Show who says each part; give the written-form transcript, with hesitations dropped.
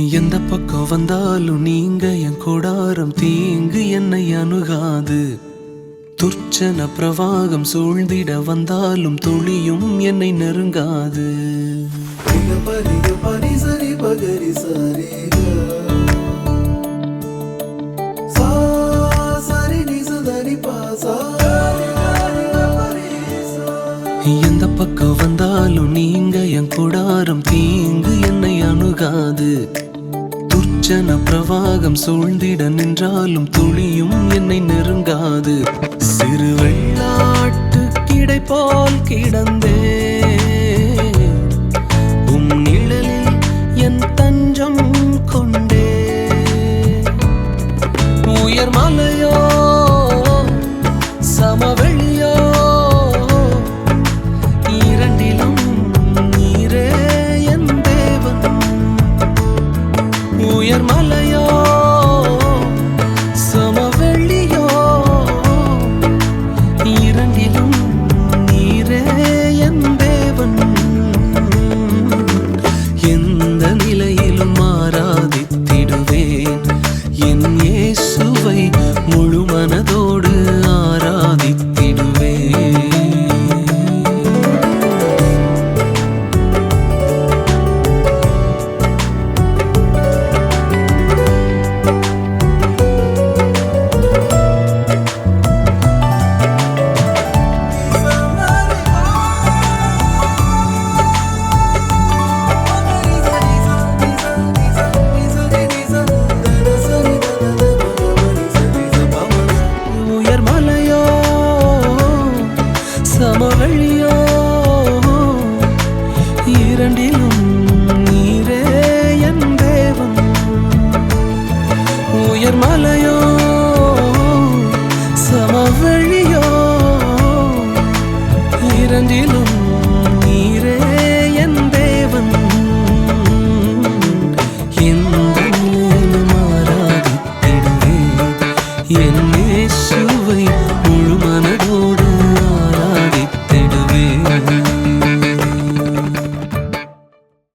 Speaker 1: எந்த பக்கம் வந்தாலும் நீங்க என் கொடாரம் தீங்கு என்னை அணுகாது. துர்ச்சன பிரவாகம் சூழ்ந்திட வந்தாலும் துளியும் என்னை நெருங்காது. எந்த பக்கம் வந்தாலும் நீங்க என் கொடாரம் தீங்கு என்னை அணுகாது. துர்ச்சன பிரவாகம் சூழ்ந்திட நின்றாலும் துளியும் என்னை நெருங்காது. சிறு வெள்ளாட்டு கிடை போல் கிடந்தே உம் நிழலில் என் தஞ்சம் கொண்டே. உயர் மலையோ சமவெளியோ இரண்டிலும் நீரே என் தேவன். உயர் மலையோ சமவெளியோ இரண்டிலும் நீரே என் தேவன். எந்த நிலையிலும் ஆராதித்திடுவேன் என் இயேசுவை முழு மனதோடு ஆராதித்திடுவேன். சமவெளியோ இரண்டிலும் நீரே என் தேவன். உயர் மலையோ சமவெளியோ இரண்டிலும் நீரே என் தேவன். எந்த நிலையிலும் ஆராதித்திடுவேன் என் இயேசுவை